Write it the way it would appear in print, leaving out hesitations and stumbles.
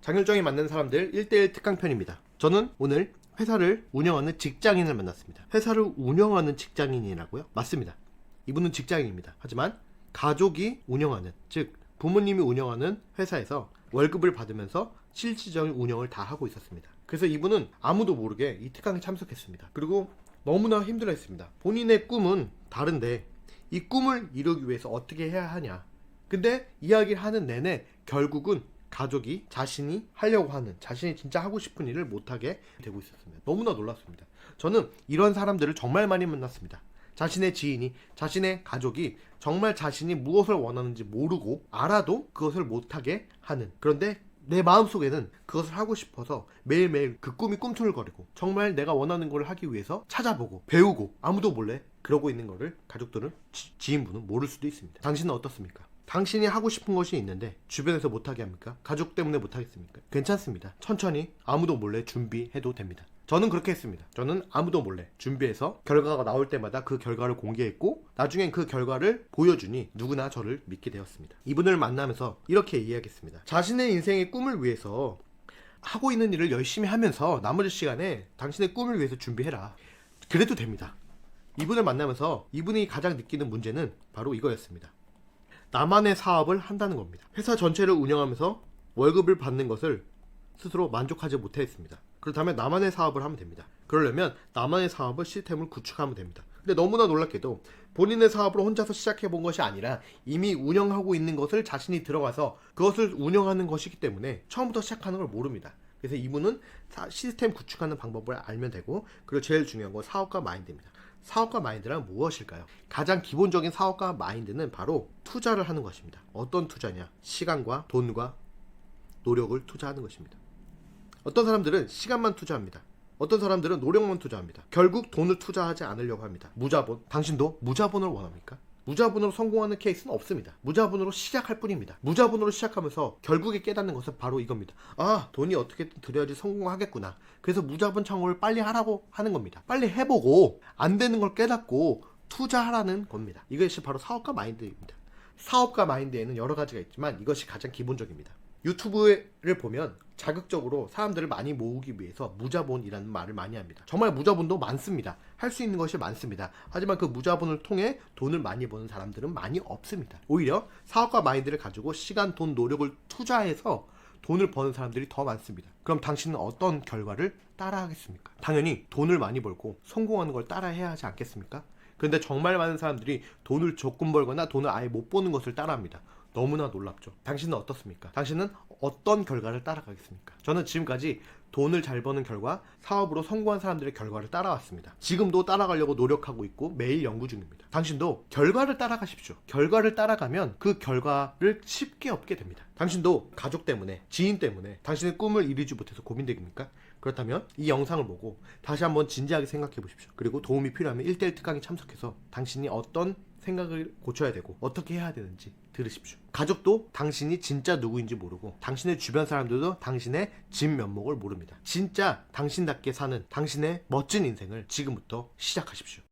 장열정이 만난 사람들 1대1 특강편입니다. 저는 오늘 회사를 운영하는 직장인을 만났습니다. 회사를 운영하는 직장인이라고요? 맞습니다. 이분은 직장인입니다. 하지만 가족이 운영하는, 즉 부모님이 운영하는 회사에서 월급을 받으면서 실질적인 운영을 다 하고 있었습니다. 그래서 이분은 아무도 모르게 이 특강에 참석했습니다. 그리고 너무나 힘들어했습니다. 본인의 꿈은 다른데 이 꿈을 이루기 위해서 어떻게 해야 하냐. 근데 이야기를 하는 내내 결국은 가족이 자신이 하려고 하는, 자신이 진짜 하고 싶은 일을 못하게 되고 있었습니다. 너무나 놀랐습니다. 저는 이런 사람들을 정말 많이 만났습니다. 자신의 지인이, 자신의 가족이 정말 자신이 무엇을 원하는지 모르고 알아도 그것을 못하게 하는, 그런데 내 마음속에는 그것을 하고 싶어서 매일매일 그 꿈이 꿈틀거리고 정말 내가 원하는 걸 하기 위해서 찾아보고 배우고 아무도 몰래 그러고 있는 거를 가족들은, 지인분은 모를 수도 있습니다. 당신은 어떻습니까? 당신이 하고 싶은 것이 있는데 주변에서 못하게 합니까? 가족 때문에 못하겠습니까? 괜찮습니다. 천천히 아무도 몰래 준비해도 됩니다. 저는 그렇게 했습니다. 저는 아무도 몰래 준비해서 결과가 나올 때마다 그 결과를 공개했고 나중엔 그 결과를 보여주니 누구나 저를 믿게 되었습니다. 이분을 만나면서 이렇게 이야기했습니다. 자신의 인생의 꿈을 위해서 하고 있는 일을 열심히 하면서 나머지 시간에 당신의 꿈을 위해서 준비해라. 그래도 됩니다. 이분을 만나면서 이분이 가장 느끼는 문제는 바로 이거였습니다. 나만의 사업을 한다는 겁니다. 회사 전체를 운영하면서 월급을 받는 것을 스스로 만족하지 못했습니다. 그렇다면 나만의 사업을 하면 됩니다. 그러려면 나만의 사업을, 시스템을 구축하면 됩니다. 근데 너무나 놀랍게도 본인의 사업을 혼자서 시작해 본 것이 아니라 이미 운영하고 있는 것을 자신이 들어가서 그것을 운영하는 것이기 때문에 처음부터 시작하는 걸 모릅니다. 그래서 이분은 시스템 구축하는 방법을 알면 되고, 그리고 제일 중요한 건 사업가 마인드입니다. 사업가 마인드란 무엇일까요? 가장 기본적인 사업가 마인드는 바로 투자를 하는 것입니다. 어떤 투자냐? 시간과 돈과 노력을 투자하는 것입니다. 어떤 사람들은 시간만 투자합니다. 어떤 사람들은 노력만 투자합니다. 결국 돈을 투자하지 않으려고 합니다. 무자본. 당신도 무자본을 원합니까? 무자본으로 성공하는 케이스는 없습니다. 무자본으로 시작할 뿐입니다. 무자본으로 시작하면서 결국에 깨닫는 것은 바로 이겁니다. 아, 돈이 어떻게든 들여야지 성공하겠구나. 그래서 무자본 창업을 빨리 하라고 하는 겁니다. 빨리 해보고 안 되는 걸 깨닫고 투자하라는 겁니다. 이것이 바로 사업가 마인드입니다. 사업가 마인드에는 여러 가지가 있지만 이것이 가장 기본적입니다. 유튜브를 보면 자극적으로 사람들을 많이 모으기 위해서 무자본이라는 말을 많이 합니다. 정말 무자본도 많습니다. 할 수 있는 것이 많습니다. 하지만 그 무자본을 통해 돈을 많이 버는 사람들은 많이 없습니다. 오히려 사업가 마인드를 가지고 시간, 돈, 노력을 투자해서 돈을 버는 사람들이 더 많습니다. 그럼 당신은 어떤 결과를 따라하겠습니까? 당연히 돈을 많이 벌고 성공하는 걸 따라해야 하지 않겠습니까? 그런데 정말 많은 사람들이 돈을 조금 벌거나 돈을 아예 못 버는 것을 따라합니다. 너무나 놀랍죠. 당신은 어떻습니까? 당신은 어떤 결과를 따라가겠습니까? 저는 지금까지 돈을 잘 버는 결과, 사업으로 성공한 사람들의 결과를 따라왔습니다. 지금도 따라가려고 노력하고 있고 매일 연구 중입니다. 당신도 결과를 따라가십시오. 결과를 따라가면 그 결과를 쉽게 얻게 됩니다. 당신도 가족 때문에, 지인 때문에 당신의 꿈을 이루지 못해서 고민됩니까? 그렇다면 이 영상을 보고 다시 한번 진지하게 생각해 보십시오. 그리고 도움이 필요하면 1대1 특강에 참석해서 당신이 어떤 생각을 고쳐야 되고 어떻게 해야 되는지 들으십시오. 가족도 당신이 진짜 누구인지 모르고 당신의 주변 사람들도 당신의 진면목을 모릅니다. 진짜 당신답게 사는 당신의 멋진 인생을 지금부터 시작하십시오.